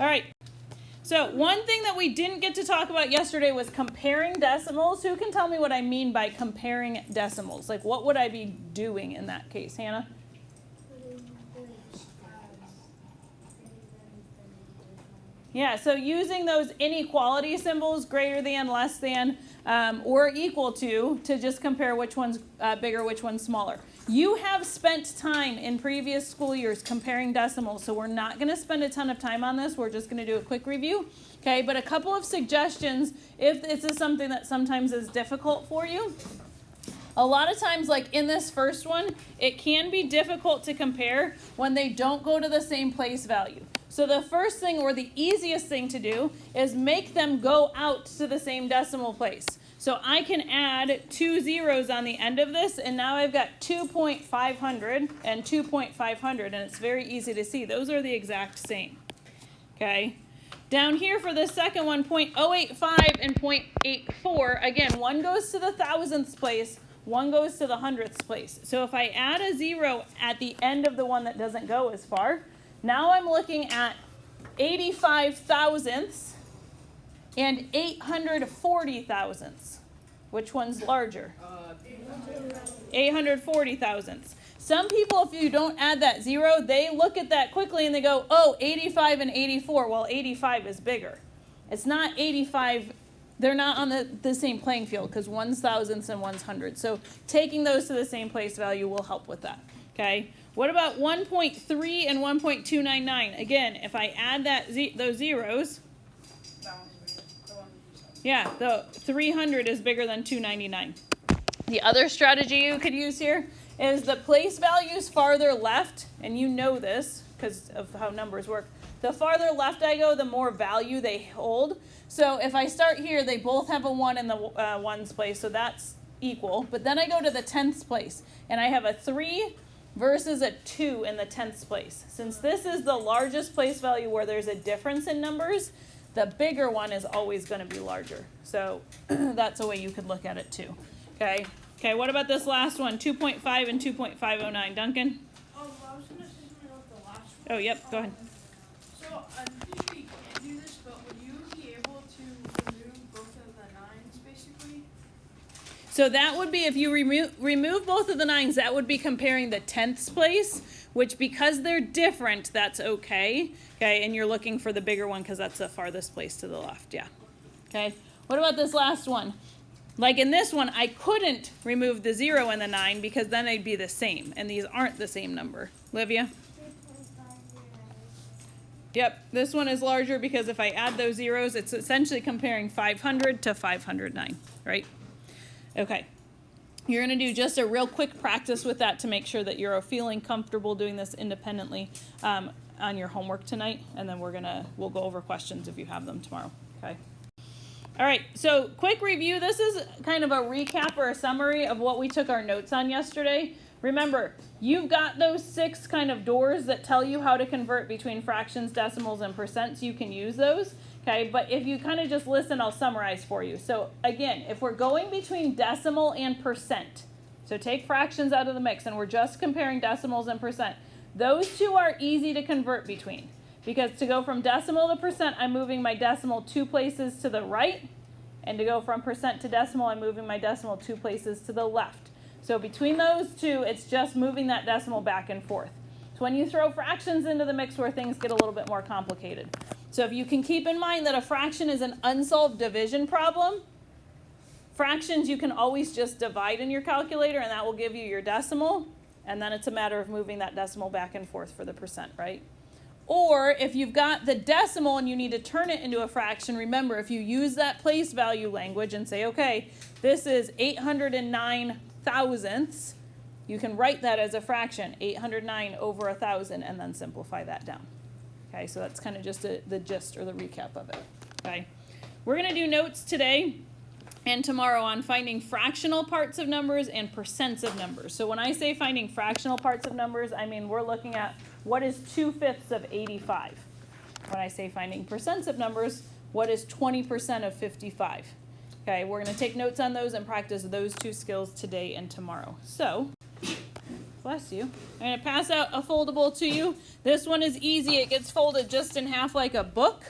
All right. So one thing that we didn't get to talk about yesterday was comparing decimals. Who can tell me what I mean by comparing decimals? Like, what would I be doing in that case, Hannah? Yeah, so using those inequality symbols, greater than, less than, or equal to just compare which one's bigger, which one's smaller. You have spent time in previous school years comparing decimals, so we're not going to spend a ton of time on this. We're just going to do a quick review. Okay, but a couple of suggestions if this is something that sometimes is difficult for you. A lot of times, like in this first one, it can be difficult to compare when they don't go to the same place value. So the first thing, or the easiest thing to do, is make them go out to the same decimal place. So I can add 2 zeros on the end of this, and now I've got 2.500 and 2.500, and it's very easy to see. Those are the exact same. Okay. Down here for the second one, 0.085 and 0.84, again, one goes to the thousandths place, one goes to the hundredths place. So if I add a 0 at the end of the one that doesn't go as far, now I'm looking at 85 thousandths and 840 thousandths. Which one's larger? 840 thousandths. Some people, if you don't add that 0, they look at that quickly and they go, oh, 85 and 84. Well, 85 is bigger. It's not 85. They're not on the same playing field because one's thousandths and one's hundreds. So taking those to the same place value will help with that. Okay. What about 1.3 and 1.299? Again, if I add those zeros, yeah, the 300 is bigger than 299. The other strategy you could use here is the place values farther left, and you know this because of how numbers work. The farther left I go, the more value they hold. So if I start here, they both have a 1 in the ones place, so that's equal. But then I go to the tenths place, and I have a 3 versus a 2 in the tenths place. Since this is the largest place value where there's a difference in numbers, the bigger one is always going to be larger. So that's a way you could look at it too. Okay. Okay, what about this last one? 2.5 and 2.509. Duncan? I was going to say something about the last one. Oh, yep, go ahead. So I'm pretty sure you can't do this, but would you be able to remove both of the 9s, basically? So that would be, if you remove both of the 9s, that would be comparing the tenths place, which because they're different, that's okay. Okay, and you're looking for the bigger one because that's the farthest place to the left, yeah. Okay, what about this last one? Like in this one, I couldn't remove the 0 and the 9 because then they'd be the same, and these aren't the same number. Livia? Yep, this one is larger because if I add those zeros, it's essentially comparing 500 to 509, right? Okay, you're going to do just a real quick practice with that to make sure that you're feeling comfortable doing this independently on your homework tonight, and then we'll go over questions if you have them tomorrow, okay? All right, so quick review. This is kind of a recap or a summary of what we took our notes on yesterday. Remember, you've got those 6 kind of doors that tell you how to convert between fractions, decimals, and percents. You can use those, okay? But if you kind of just listen, I'll summarize for you. So again, if we're going between decimal and percent, so take fractions out of the mix and we're just comparing decimals and percent, those two are easy to convert between. Because to go from decimal to percent, I'm moving my decimal 2 places to the right. And to go from percent to decimal, I'm moving my decimal 2 places to the left. So between those two, it's just moving that decimal back and forth. It's when you throw fractions into the mix where things get a little bit more complicated. So if you can keep in mind that a fraction is an unsolved division problem, fractions you can always just divide in your calculator and that will give you your decimal. And then it's a matter of moving that decimal back and forth for the percent, right? Or if you've got the decimal and you need to turn it into a fraction, remember, if you use that place value language and say, okay, this is 809 thousandths, you can write that as a fraction, 809 over 1,000, and then simplify that down. Okay, so that's kind of just the gist or the recap of it. Okay, we're going to do notes today and tomorrow on finding fractional parts of numbers and percents of numbers. So when I say finding fractional parts of numbers, I mean we're looking at what is 2/5 of 85. When I say finding percents of numbers, what is 20% of 55? Okay, we're going to take notes on those and practice those 2 skills today and tomorrow. So Bless you. I'm going to pass out a foldable to you. This one is easy. It gets folded just in half like a book.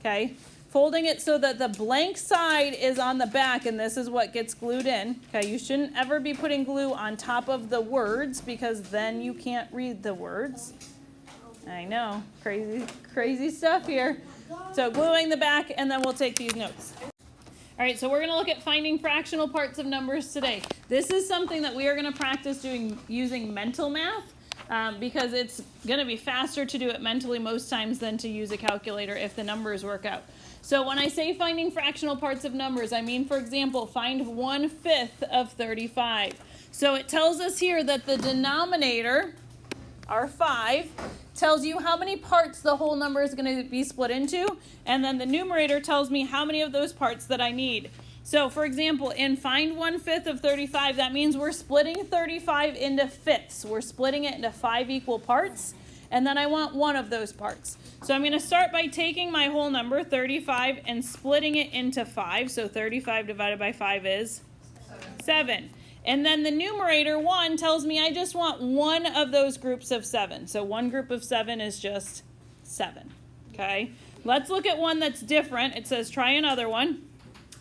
Okay. Folding it so that the blank side is on the back, and this is what gets glued in. Okay. You shouldn't ever be putting glue on top of the words because then you can't read the words. I know. Crazy stuff here. So gluing the back, and then we'll take these notes. All right, so we're going to look at finding fractional parts of numbers today. This is something that we are going to practice doing using mental math because it's going to be faster to do it mentally most times than to use a calculator if the numbers work out. So when I say finding fractional parts of numbers, I mean, for example, find 1/5 of 35. So it tells us here that the denominator, our 5, tells you how many parts the whole number is going to be split into, and then the numerator tells me how many of those parts that I need. So, for example, in find 1/5 of 35, that means we're splitting 35 into fifths. We're splitting it into 5 equal parts, and then I want one of those parts. So I'm going to start by taking my whole number, 35, and splitting it into 5. So 35 divided by 5 is 7. And then the numerator, 1, tells me I just want one of those groups of 7. So one group of 7 is just 7. Okay? Let's look at one that's different. It says try another one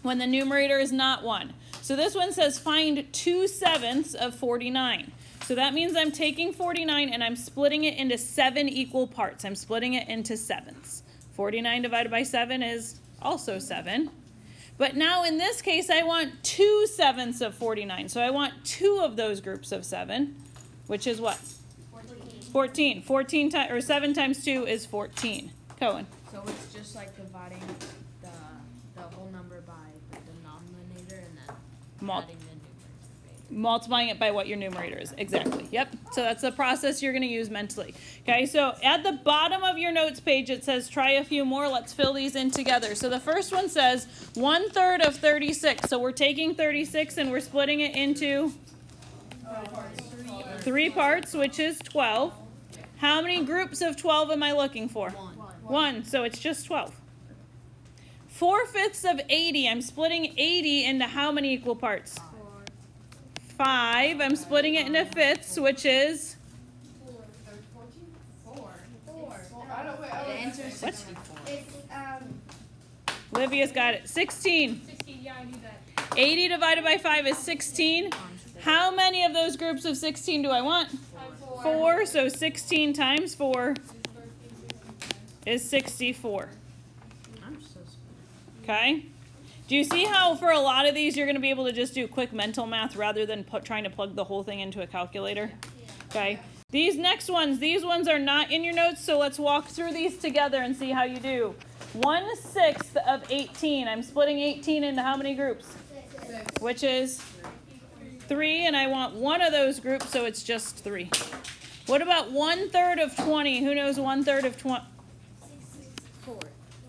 when the numerator is not 1. So this one says find 2/7 of 49. So that means I'm taking 49 and I'm splitting it into 7 equal parts. I'm splitting it into sevenths. 49 divided by 7 is also 7. But now in this case, I want 2/7 of 49. So I want 2 of those groups of 7, which is what? 14. 14 times, or 7 times 2 is 14. Cohen. So it's just like dividing the whole number by the denominator and then adding the numerator. Multiplying it by what your numerator is. Exactly. Yep. So that's the process you're going to use mentally. Okay, so at the bottom of your notes page, it says try a few more. Let's fill these in together. So the first one says 1/3 of 36. So we're taking 36 and we're splitting it into 3 parts, which is 12. How many groups of 12 am I looking for? 1. So it's just 12. 4/5 of 80. I'm splitting 80 into how many equal parts? 5. I'm splitting it into fifths, which is? 4. The answer is 64. Olivia's got it. 16. 16, yeah, I knew that. 80 divided by 5 is 16. How many of those groups of 16 do I want? 4. So 16 times 4 is 64. I'm so smart. Okay? Do you see how for a lot of these you're going to be able to just do quick mental math rather than trying to plug the whole thing into a calculator? Okay. These next ones, these ones are not in your notes, so let's walk through these together and see how you do. 1/6 of 18. I'm splitting 18 into how many groups? 6. Which is 3, and I want one of those groups, so it's just 3. What about 1/3 of 20? Who knows 1/3 of 20? 4.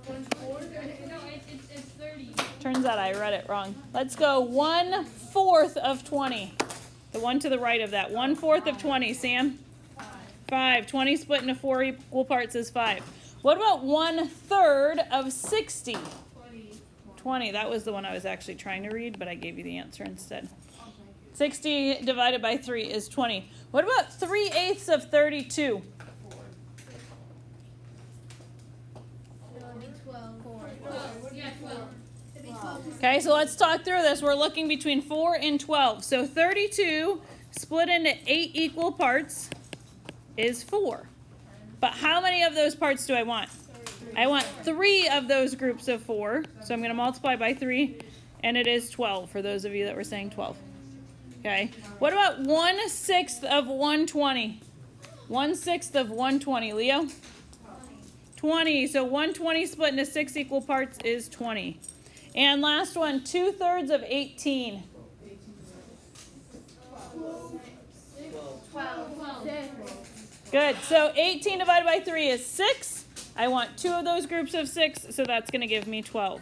No, it's 30. Turns out I read it wrong. Let's go 1/4 of 20. The one to the right of that. 1/4 of 20, Sam? 5. 20 split into 4 equal parts is 5. What about 1/3 of 60? 20. That was the one I was actually trying to read, but I gave you the answer instead. 60 divided by 3 is 20. What about 3/8 of 32? 12. Okay, so let's talk through this. We're looking between 4 and 12. So 32 split into 8 equal parts is 4. But how many of those parts do I want? I want 3 of those groups of 4. So I'm going to multiply by 3, and it is 12 for those of you that were saying 12. Okay. What about 1/6 of 120? 1/6 of 120. Leo? 20. So 120 split into 6 equal parts is 20. And last one, 2/3 of 18. 12. Good. So 18 divided by 3 is 6. I want 2 of those groups of 6, so that's going to give me 12.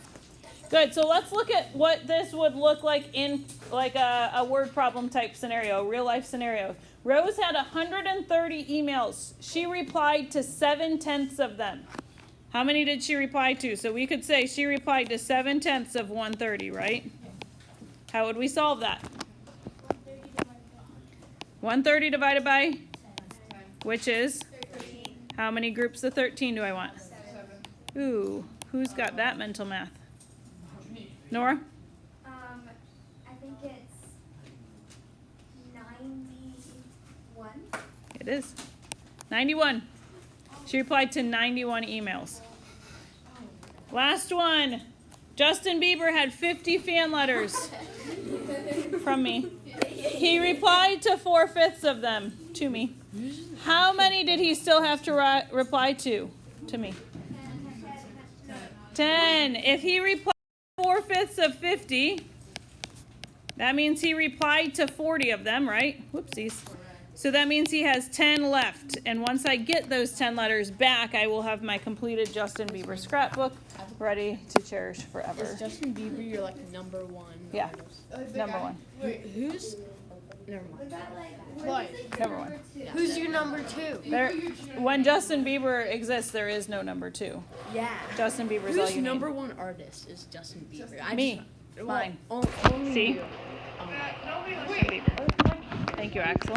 Good. So let's look at what this would look like in like a word problem type scenario, a real life scenario. Rose had 130 emails. She replied to 7/10 of them. How many did she reply to? So we could say she replied to 7/10 of 130, right? How would we solve that? 130 divided by, which is, how many groups of 13 do I want? Ooh, who's got that mental math? Nora? I think it's 91. It is. 91. She replied to 91 emails. Last one. Justin Bieber had 50 fan letters from me. He replied to 4/5 of them to me. How many did he still have to reply to me? 10. If he replied to 4/5 of 50, that means he replied to 40 of them, right? Whoopsies. So that means he has 10 left. And once I get those 10 letters back, I will have my completed Justin Bieber scrapbook ready to cherish forever. Is Justin Bieber your like number one? Yeah. artist? Number one. Who's? Never mind. Number one. Who's your number two? There, when Justin Bieber exists, there is no number two. Yeah. Justin Bieber's all Who's you number need. one artist is Justin Bieber? Me. Well, Mine. only See? you. Thank you, Axel.